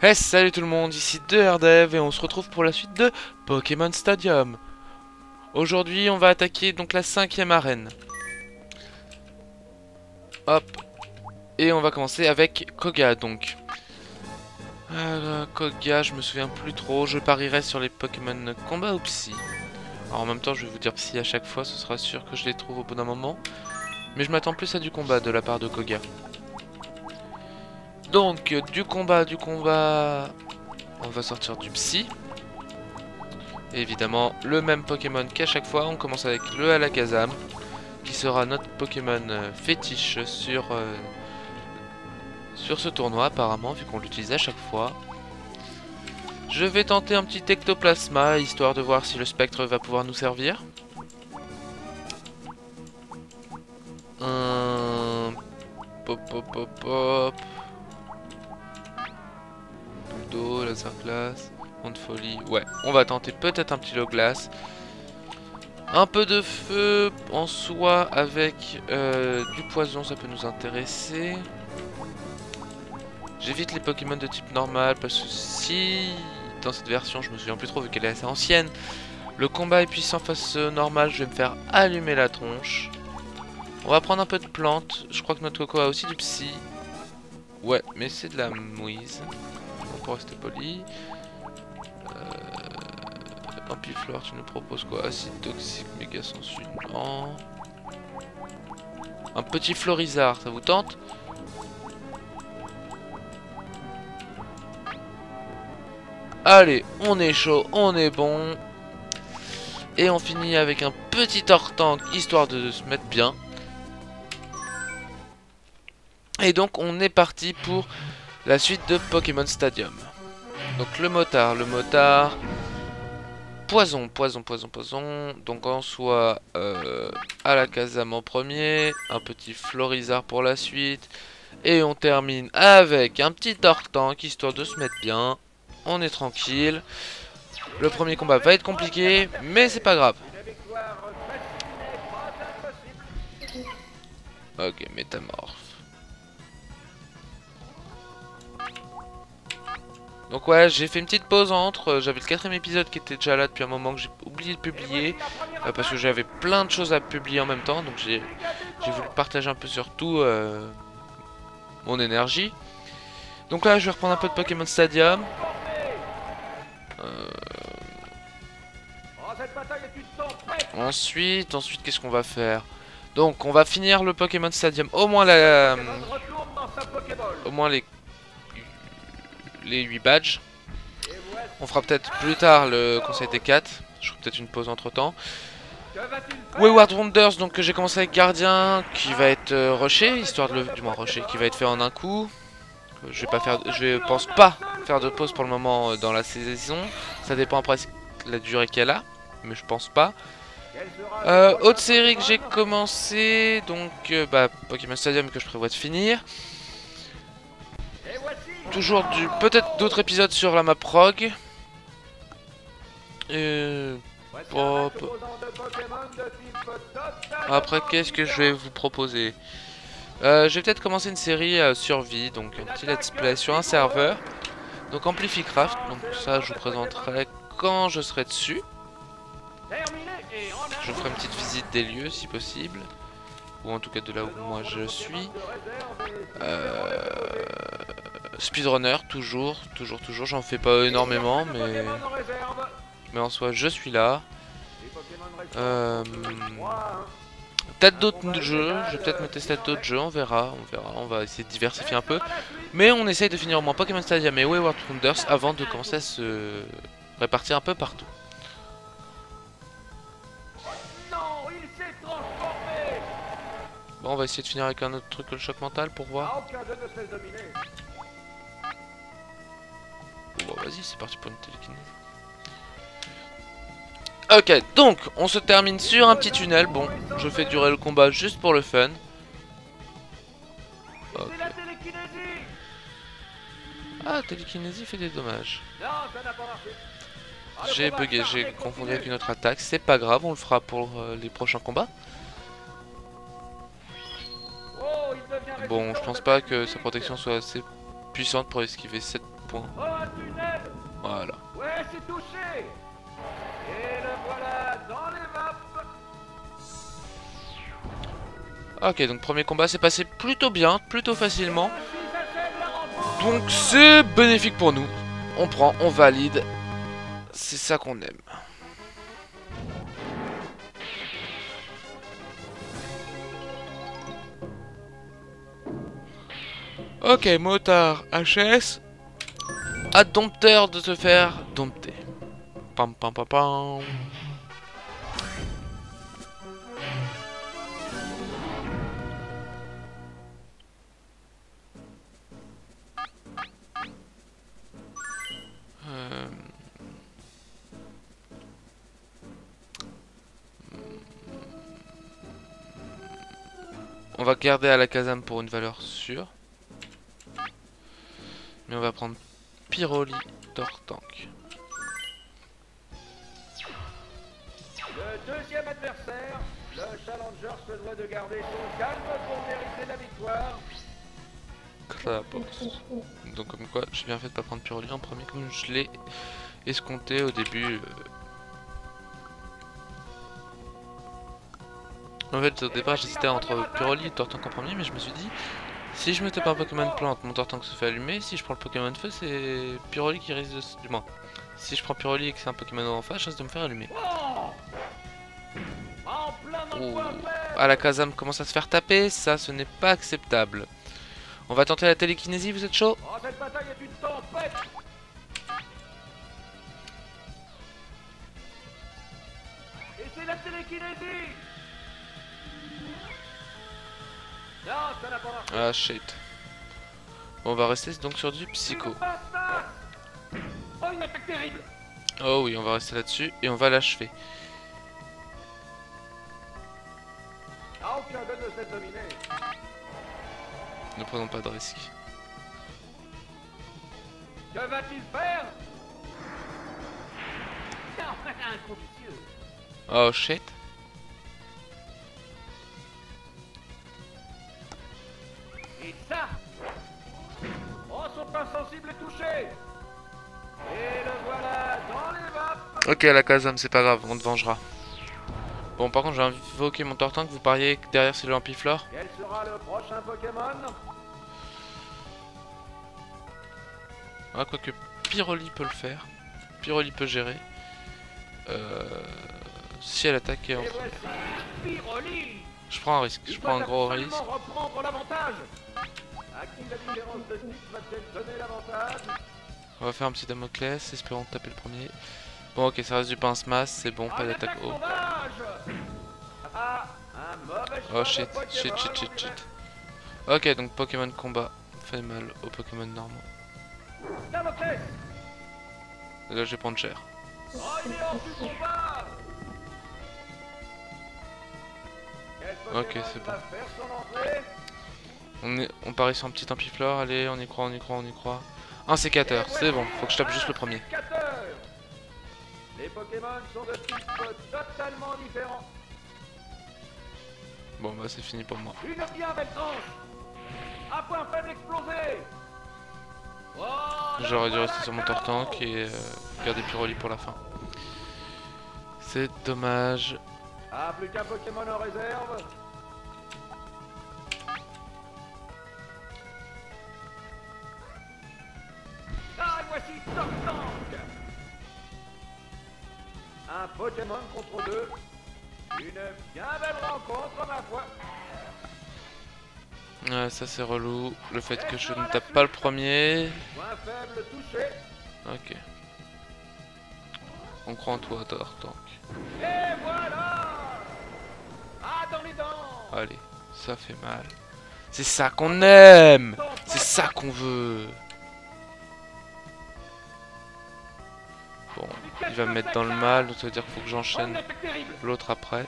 Hey, salut tout le monde, ici 2RDev et on se retrouve pour la suite de Pokémon Stadium. Aujourd'hui, on va attaquer donc la 5e arène. Hop. Et on va commencer avec Koga donc. Koga, je me souviens plus trop, je parierais sur les Pokémon combat ou psy. Alors en même temps, je vais vous dire psy à chaque fois, ce sera sûr que je les trouve au bout d'un moment. Mais je m'attends plus à du combat de la part de Koga. Donc, du combat, on va sortir du psy. Et évidemment, le même Pokémon qu'à chaque fois, on commence avec le Alakazam, qui sera notre Pokémon fétiche sur ce tournoi apparemment, vu qu'on l'utilise à chaque fois. Je vais tenter un petit Ectoplasma, histoire de voir si le spectre va pouvoir nous servir. Pop pop pop pop. Bulldo, laser glace, onde folie. Ouais, on va tenter peut-être un petit lot glace. Un peu de feu en soi avec du poison, ça peut nous intéresser. J'évite les Pokémon de type normal parce que si dans cette version, je me souviens plus trop vu qu'elle est assez ancienne, le combat est puissant face normal, je vais me faire allumer la tronche. On va prendre un peu de plantes. Je crois que notre Coco a aussi du psy. Ouais, mais c'est de la mouise. On peut rester poli. Ampiflore, tu nous proposes quoi? Acide toxique, méga sensu, non. Un petit Florizard, ça vous tente? Allez, on est chaud, on est bon. Et on finit avec un petit Tortank, histoire de se mettre bien. Et donc on est parti pour la suite de Pokémon Stadium. Donc le motard. Poison. Donc en soi, Alakazam en premier, un petit Florizard pour la suite. Et on termine avec un petit Tortank, histoire de se mettre bien. On est tranquille. Le premier combat va être compliqué, mais c'est pas grave. Ok, métamorphe. Donc ouais, j'ai fait une petite pause entre, j'avais le 4ème épisode qui était déjà là depuis un moment que j'ai oublié de publier. Parce que j'avais plein de choses à publier en même temps, donc j'ai voulu partager un peu sur tout mon énergie. Donc là, je vais reprendre un peu de Pokémon Stadium. Ensuite, qu'est-ce qu'on va faire? Donc, on va finir le Pokémon Stadium. Au moins les 8 badges. On fera peut-être plus tard le conseil des 4. Je ferai peut-être une pause entre temps. Wayward Wonders, donc que j'ai commencé avec Gardien, qui va être rushé, histoire de du moins rushé, qui va être fait en un coup. Je pense pas faire de pause pour le moment dans la saison. Ça dépend après de la durée qu'elle a, mais je pense pas. Autre série que j'ai commencé, donc Pokémon Stadium que je prévois de finir. Toujours peut-être d'autres épisodes sur la map Rogue. Après, qu'est-ce que je vais vous proposer? Je vais peut-être commencer une série survie, donc un petit let's play sur un serveur. Donc Amplificraft, donc ça je vous présenterai quand je serai dessus. Je ferai une petite visite des lieux si possible. Ou en tout cas de là où moi je suis. Speedrunner, toujours. J'en fais pas énormément, mais en soi je suis là. Peut-être d'autres jeux, je vais peut-être me tester d'autres jeux, on verra, on va essayer de diversifier un peu. Mais on essaye de finir au moins Pokémon Stadium et Wayward Wonders avant de commencer à se répartir un peu partout. Bon, on va essayer de finir avec un autre truc que le choc mental pour voir. Bon, vas-y, c'est parti pour une télékinésie. Ok, donc on se termine sur un petit tunnel. Bon, je fais durer le combat juste pour le fun. Okay. Ah, télékinésie fait des dommages. J'ai bugué, j'ai confondu avec une autre attaque. C'est pas grave, on le fera pour les prochains combats. Bon, je pense pas que sa protection soit assez puissante pour esquiver cette points. Oh, un tunnel. Voilà. Ouais, c'est touché. Et le voilà dans les vapes. Ok, donc premier combat s'est passé plutôt bien, plutôt facilement. Ainsi s'achève la rencontre. Donc c'est bénéfique pour nous. On prend, on valide. C'est ça qu'on aime. Ok, motard HS. À dompteur de se faire dompter. Pam pam pam pam. On va garder à la casame pour une valeur sûre. Mais on va prendre Pyroli Tortank. Le deuxième adversaire, le challenger se doit de garder son calme pour mériter la victoire. Krabox. Donc comme quoi, j'ai bien fait de pas prendre Pyroli en premier comme je l'ai escompté au début. En fait, au départ, j'hésitais entre Pyroli et Tortank en premier, mais je me suis dit, si je mettais pas un Pokémon plante, mon Tortank se fait allumer. Si je prends le Pokémon feu, c'est Pyroli qui risque de... Du moins, si je prends Pyroli et que c'est un Pokémon en face, je risque de me faire allumer. Oh, en plein dans le Oh. point faible. Ah, la Kazam commence à se faire taper, ça, ce n'est pas acceptable. On va tenter la télékinésie, vous êtes chaud? Oh, cette bataille est une tempête. Et c'est la télékinésie. Non, ça n'a pas marché. Ah, shit. Bon, on va rester donc sur du psycho. Oh, une attaque terrible. Oh oui, on va rester là-dessus et on va l'achever. Ah, aucun gun ne s'est dominé. Ne prenons pas de risques. Que va-t-il faire? Non, un coup vicieux. Oh shit. Et ça. Oh, son insensible est touché. Et le voilà dans les vapes. Ok, la Kazam, c'est pas grave, on te vengera. Bon, par contre, j'ai invoqué mon Tortank, vous pariez que derrière c'est le Ampiflore. Quel sera le prochain Pokémon? Ah, quoique Pyroli peut le faire. Pyroli peut gérer. Si elle attaque Et en voici première. Pyroli. Je prends un risque, je prends un gros risque. Reprendre l'avantage. À qui la différence de type va-t-elle donner l'avantage? On va faire un petit Damoclès, espérons taper le premier. Bon, ok, ça reste du pince-masse, c'est bon, pas d'attaque haut. Ah, un mauvais Oh choix shit, de Pokémon shit, shit, shit, shit. Ok, donc Pokémon combat fait mal aux Pokémon normaux. Damoclès. Et là, je vais prendre cher. Oh, il est hors du combat. Quel Pokémon Ok, c'est bon. va faire son entrée? On parie sur un petit Ampiflore, allez, on y croit, on y croit, on y croit. Un sécateur, c'est bon, faut que je tape juste le premier. Sécateur. Les Pokémon sont de types totalement différents. Bon, bah c'est fini pour moi. Une bien belle tranche. Un point faible explosé. Oh, J'aurais dû rester sur mon Tortank et garder Pyroli pour la fin. C'est dommage. Ah, plus qu'un Pokémon en réserve. Ah, voici Tortank. Un Pokémon contre deux. Une bien belle rencontre, ma foi. Ouais, ça c'est relou. Le fait que je ne tape pas le premier. Point faible touché. Ok. On croit en toi, Tortank. Et voilà. Ah, dans les dents. Allez, ça fait mal. C'est ça qu'on aime. C'est ça qu'on veut. Bon, il va me mettre dans le mal, donc ça veut dire qu'il faut que Oh, j'enchaîne une attaque terrible. l'autre après.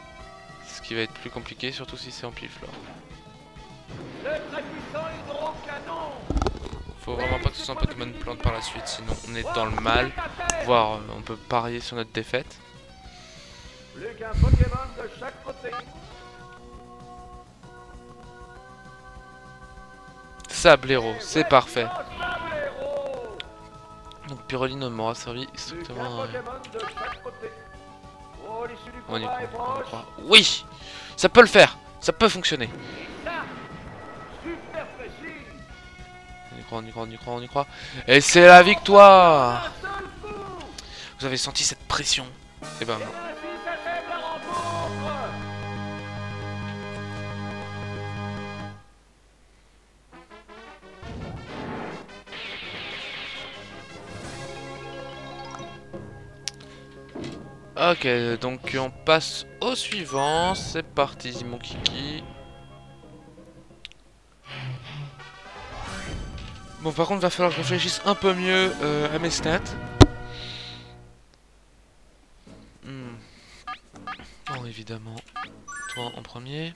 Ce qui va être plus compliqué, surtout si c'est Ampiflore. Le très puissant hydrocanon. Faut vraiment pas que ce soit un Pokémon plante par la suite, sinon on est dans le mal. Voire on peut parier sur notre défaite. Plus qu'un Pokémon de chaque côté. Sablero, c'est parfait. Sablero. Donc Pyroline m'aura servi Plus qu'un strictement... Pokémon de chaque côté. Oh, l'issue du On y combat est croit, on y proche. croit. Oui! Ça peut le faire! Ça peut fonctionner! Et ça, super précis. On y croit, on y croit, on y croit, on y croit. Et c'est la victoire! Un seul coup. Vous avez senti cette pression? Et ben Et non. ainsi s'achève la rencontre. Ok, donc on passe au suivant. C'est parti, mon kiki. Bon, par contre, va falloir que je réfléchisse un peu mieux à mes stats. Bon, évidemment, toi en premier.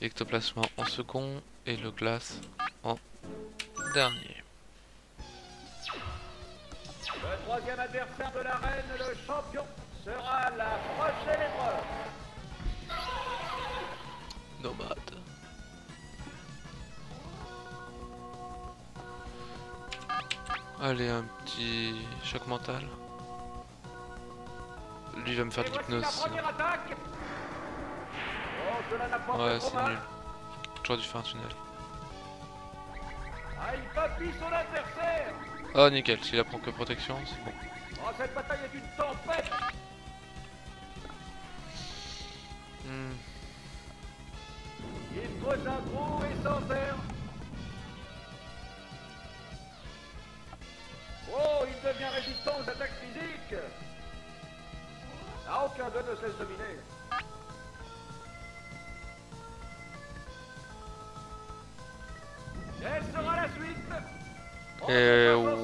Ectoplasma en second. Et le glace en dernier. Le troisième adversaire de l'arène, le champion, sera la prochaine épreuve. Nomade. Allez, un petit choc mental. Lui va me faire Et de voici l'hypnose. la première attaque. Oh, cela n'a pas Ouais, fait trop c'est mal. nul. J'aurais dû faire un tunnel. Ah, il papille son adversaire. Oh, nickel, s'il apprend que protection, c'est bon. Oh, cette bataille est une tempête. Hmm. Il creuse un trou et s'enterre. Oh, il devient résistant aux attaques physiques. Ah, aucun d'eux ne se laisse dominer. Quelle sera la suite? Oh,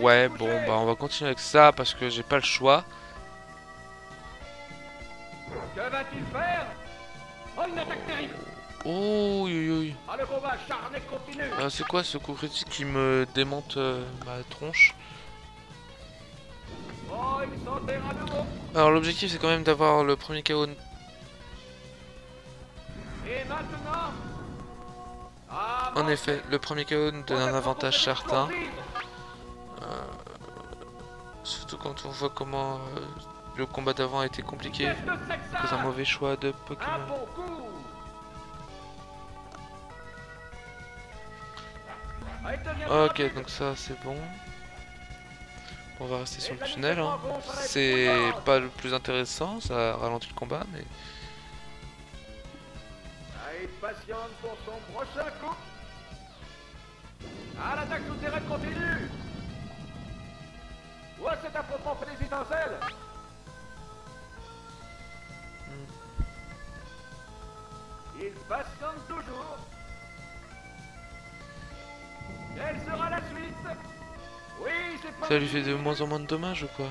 Ouais, bon, bah on va continuer avec ça parce que j'ai pas le choix. Que va-t-il faire? Oh, une attaque terrible. Oh, oui. Ah, le combat acharné continue. C'est quoi ce coup critique qui me démonte ma tronche? Oh, il s'enterre à nouveau. Alors l'objectif c'est quand même d'avoir le premier KO. Et maintenant? Ah, En effet, le premier KO nous donne un avantage certain. Surtout quand on voit comment le combat d'avant a été compliqué. Qu'est-ce que c'est que C'est un ça? mauvais choix de Un Pokémon. bon coup. Ah, il devient Ok, rapide. donc ça c'est bon. On va rester sur Et le la tunnel. mise en Hein. rencontre est C'est bruyante. pas le plus intéressant, ça ralentit le combat, mais... Ah, il patiente pour son prochain coup. Ah, l'attaque souterraine continue. Ouais, cet affrontement fait des étincelles. Il patiente toujours. Quelle sera la suite? Oui, c'est pas... Ça lui fait de moins en moins de dommages ou quoi?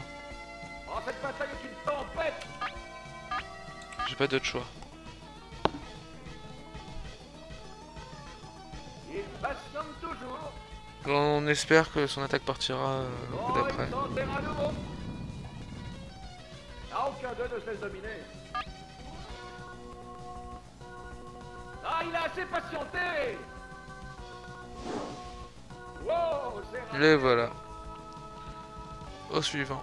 Oh, cette bataille est une tempête. J'ai pas d'autre choix. Il patiente toujours. On espère que son attaque partira au coup Oh, d'après. il s'enterre à nouveau. Ah, aucun d'eux ne se laisse dominer. Ah, il a assez patienté. Wow, c'est raté. Les voilà. Au suivant.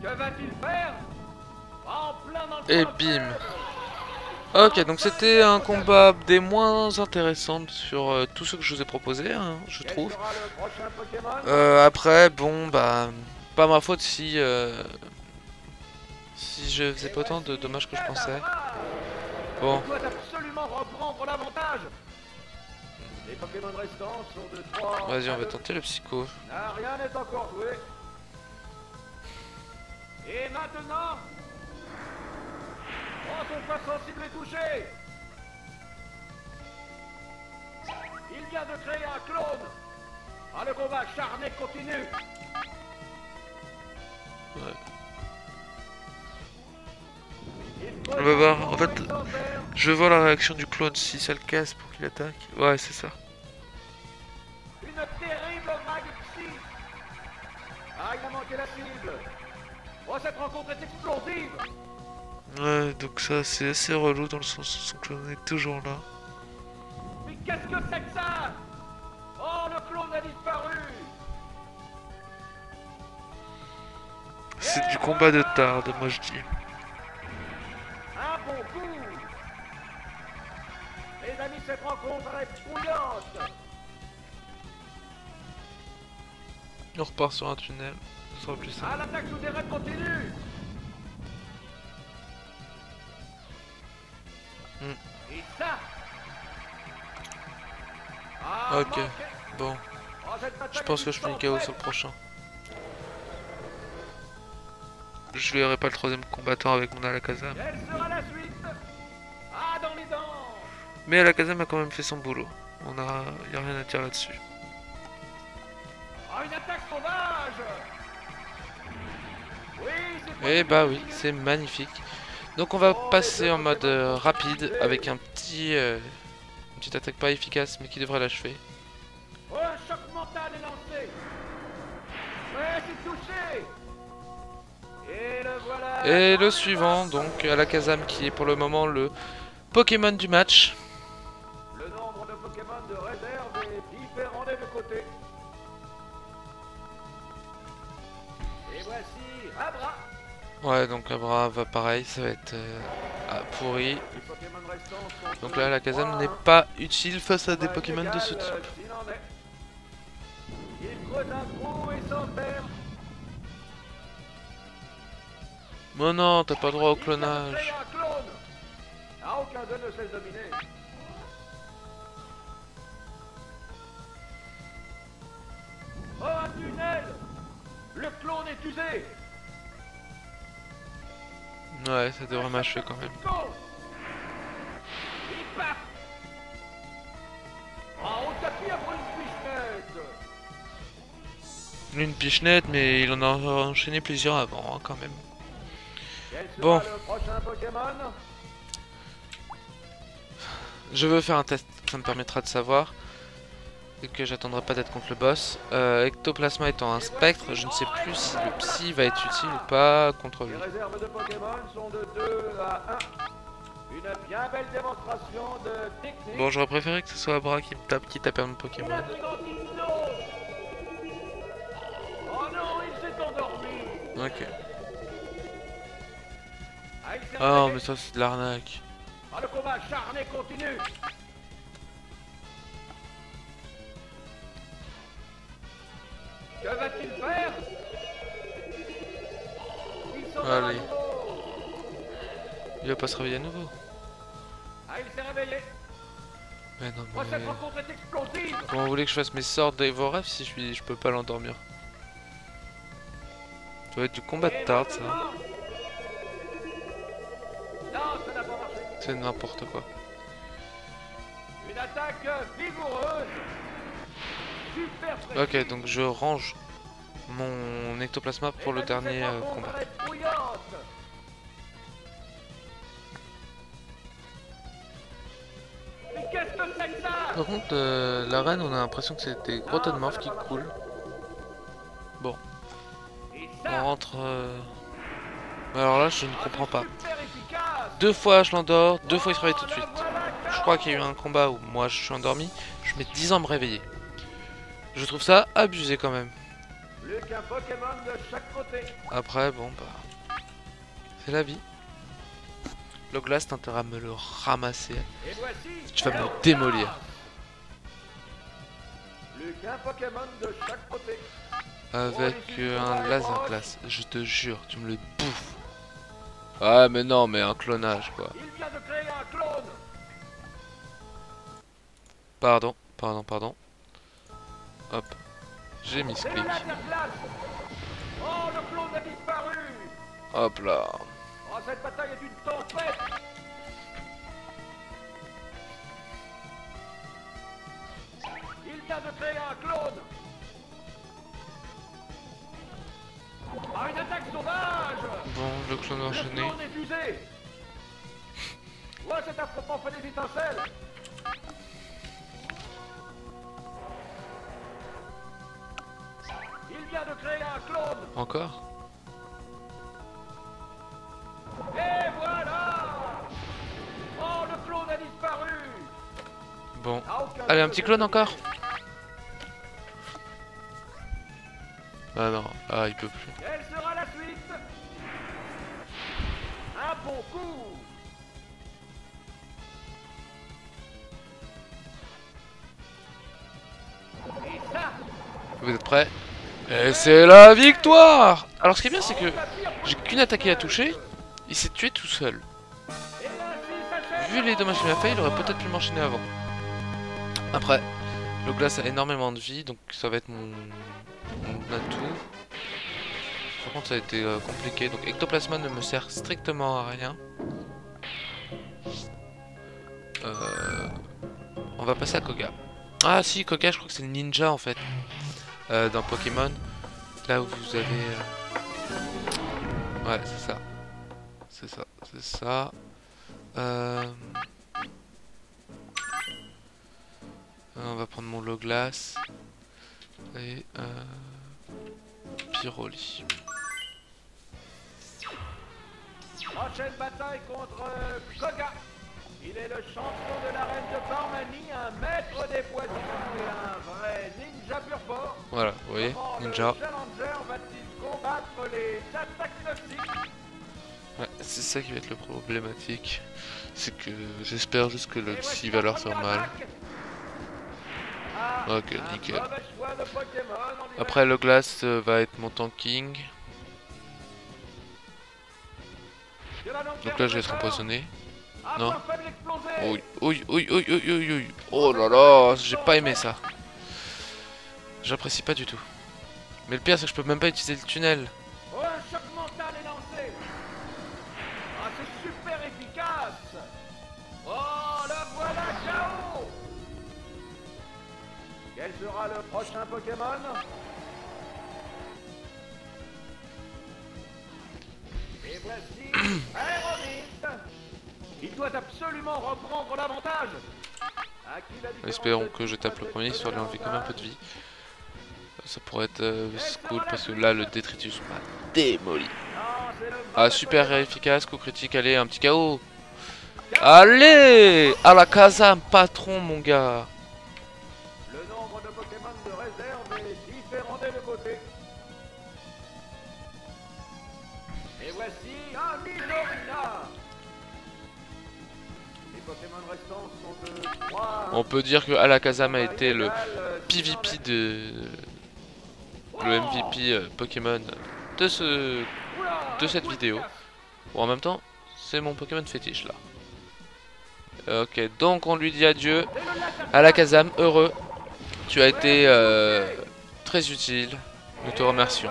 Que va-t-il faire? En plein dans le Et point bim. faible. Ok, donc c'était un combat des moins intéressants sur tous ceux que je vous ai proposés, hein, je Quel trouve. sera le prochain Pokémon? Après, bon, bah, pas ma faute si je faisais Et pas autant de voici dommages que je Kadabra. pensais. Bon, Il doit absolument reprendre l'avantage. Les Pokémon restants sont de 3 vas-y, à on va 2. tenter le psycho. Ah, rien n'est encore joué. Et maintenant? Oh, son point sensible est touché. Il vient de créer un clone. Ah, le combat acharné continue. Ouais. Il On va voir, en faut fait, et s'enterre. je veux voir la réaction du clone si ça le casse pour qu'il attaque. Ouais, c'est ça. Une terrible vague psy. Ah, il a manqué la cible. Oh, cette rencontre est explosive. Ouais, donc ça c'est assez relou dans le sens où son clone est toujours là. Mais qu'est-ce que c'est que ça? Oh, le clone a disparu. combat de tarde, moi je dis. Un bon coup. Les amis, cette rencontre est bouillante. On repart sur un tunnel, ce sera plus simple. Ah, l'attaque souterraine continue. Et ça. Ah, Ok, manqué. bon, Oh, cette bataille je pense est que je fais une sans KO prête. sur le prochain. Je verrai pas le troisième combattant avec mon Alakazam. Quelle sera la suite? Ah, dans les dents. Mais Alakazam a quand même fait son boulot. Y a rien à dire là-dessus. Ah, une attaque sauvage. Oui, c'est Et bah oui, c'est magnifique. Donc on va passer en mode rapide avec une petite attaque pas efficace mais qui devrait l'achever. Oh, un choc mental est lancé. Ouais, c'est touché. Et le voilà. Et dans le les suivant, dents. donc Alakazam qui est pour le moment le Pokémon du match. Le nombre de Pokémon de réserve est différent des deux côtés. Et voici Abra. Ouais, donc Abra va pareil, ça va être pourri. Les Pokémon restants sont Donc de là, Alakazam 3. n'est pas utile face à des Pas Pokémon de ce inégal, type. s'il en est. Il creuse un trou et s'en perd. Mais non, t'as pas droit au Il vient de créer clonage. un clone. Ah, aucun d'eux ne sait dominer. Oh, un tunnel. Le clone est usé. Ouais, ça devrait m'achever quand même. Il part. Ah, on t'appuie après une pichenette. Une pichenette, mais il en a enchaîné plusieurs avant, hein, quand même. Quel sera Bon. le prochain Pokémon? Je veux faire un test, ça me permettra de savoir. Et que j'attendrai pas d'être contre le boss. Ectoplasma étant un spectre, je ne sais plus si le psy va être utile ou pas contre lui. Les réserves de Pokémon sont de 2 à 1. Une bien belle démonstration de technique. Bon, j'aurais préféré que ce soit Abra qui me tape, quitte à perdre mon Une Pokémon. intrigante hypnose. Oh non, il s'est endormi. Ok. Ah, il s'est Ah non, réveillé. mais ça c'est de l'arnaque. Ah, le combat acharné continue. Que va-t-il faire? Il s'en va à Allez. nouveau. Il va pas se réveiller à nouveau. Ah, il s'est réveillé. Mais non, Oh, cette mais... rencontre est explosive. Comment vous voulez que je fasse mes sorts d'Evoref si je peux pas l'endormir? Ça va être du combat de Et tarde, ça. maintenant? Non, ça n'a pas marché. C'est n'importe quoi. Une attaque vigoureuse. Super précis. Ok, donc je range mon Ectoplasma pour le dernier combat. Mais qu'est-ce que c'est que ça? Par contre, l'arène, on a l'impression que c'est des gros tas de morphes qui coulent. Bon, Et on ça, rentre... Alors là, je ne ah, comprends c'est pas. super efficace. 2 fois je l'endors, 2 fois il se réveille tout de Oh, suite. la voilà, Je crois qu'il y a eu un combat où moi je suis endormi, je mets 10 ans à me réveiller. Je trouve ça abusé quand même. Plus qu'un Pokémon de chaque côté. Après, bon bah... C'est la vie. Loglas, t'as intérêt à me le ramasser. Et voici. Tu vas me Eolas. démolir. Plus qu'un Pokémon de chaque côté. Avec un laser glace, je te jure, tu me le bouffes. Ah mais non, mais un clonage quoi. Il vient de créer un clone. Pardon. Hop. J'ai mis C'est clic. le laser glace. Oh, le clone a disparu. Hop là. Oh, cette bataille est une tempête. Il vient de créer un clone. Ah, une attaque sauvage. Bon, le clone Le enchaîné. clone est usé. Ouais, cet affrontement fait des étincelles. Il vient de créer un clone. Encore? Et voilà. Oh, le clone a disparu. Bon. Ah, aucun Allez, un de petit ces clone deux. encore? Ah non, ah il peut plus. Quelle sera la suite? bon coup. Et ça, Vous êtes prêts? Et c'est la victoire! Alors ce qui est bien c'est que j'ai qu'une attaque à toucher, il s'est tué tout seul. et ainsi s'achève. Vu les dommages qu'il m'a fait, il aurait peut-être pu m'enchaîner avant. Après, le glace a énormément de vie, donc ça va être mon atout. Par contre ça a été compliqué, donc Ectoplasma ne me sert strictement à rien. On va passer à Koga. Ah si, Koga je crois que c'est le ninja en fait. Dans Pokémon. Là où vous avez... Ouais, c'est ça. C'est ça, c'est ça. On va prendre mon Loglace. Et... Pyroli. Prochaine bataille contre Koga. Il est le champion de l'arène de Barmanie, un maître des poisons et un vrai ninja pur porc. Voilà, vous voyez, ninja. Le challenger va-t-il combattre les attaques toxiques? Ouais, c'est ça qui va être le problématique. C'est que j'espère juste que le Xy va leur faire mal. Ok, nickel. Après le glace va être mon tanking. Donc là je vais être empoisonné. Non. Oui, oui, oui, oui, oui, oui, oui. Oh là là, j'ai pas aimé ça. J'apprécie pas du tout. Mais le pire c'est que je peux même pas utiliser le tunnel. Oh, un choc mental est lancé. Ah, c'est super efficace. Oh, le voilà KO. Quel sera le prochain Pokémon? Et voici Aéronite. Il doit absolument reprendre l'avantage. Espérons que je tape le premier, histoire de lui enlever quand même un peu de vie. Ça pourrait être cool parce que là le détritus m'a démoli. Ah super efficace, coup critique, allez un petit KO. Allez, à la Kazam patron mon gars. Le nombre de Pokémon de réserve est différent des deux côtés. Et voici un Nidorina. Les Pokémon restants sont de 3. On peut dire que Alakazam a été le PVP de... Le MVP Pokémon de cette vidéo. Bon, en même temps, c'est mon Pokémon fétiche là. Ok, donc on lui dit adieu. Alakazam, heureux. Tu as été très utile. Nous te remercions.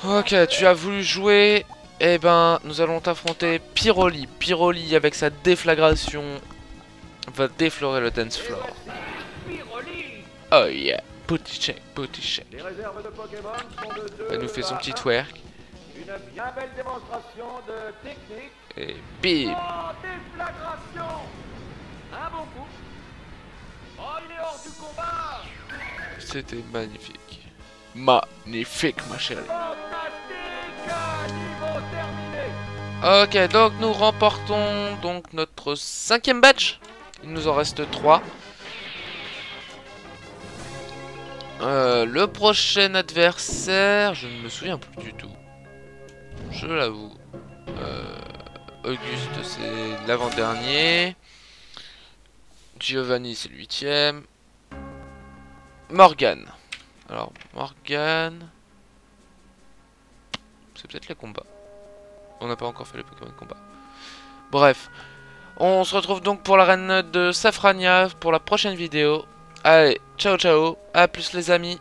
Ok, tu as voulu jouer. Eh ben, nous allons t'affronter Pyroli. Pyroli, avec sa déflagration, va déflorer le dance floor. Oh yeah, booty check, booty check. Les réserves de Pokémon sont de 2. Elle nous fait son petit twerk. Une bien belle démonstration de technique. Et bim. Oh, déflagration. Un bon coup. Oh, il est hors du combat. C'était magnifique. Magnifique, ma chérie. Fantastique. Niveau terminé. Ok, donc nous remportons donc notre 5e badge. Il nous en reste 3. Le prochain adversaire, je ne me souviens plus du tout. Je l'avoue. Auguste, c'est l'avant-dernier. Giovanni, c'est le 8e. Morgane. Alors, Morgane... C'est peut-être les combats. On n'a pas encore fait les Pokémon de combat. Bref. On se retrouve donc pour l'arène de Safrania pour la prochaine vidéo. Allez, ciao ciao. À plus les amis.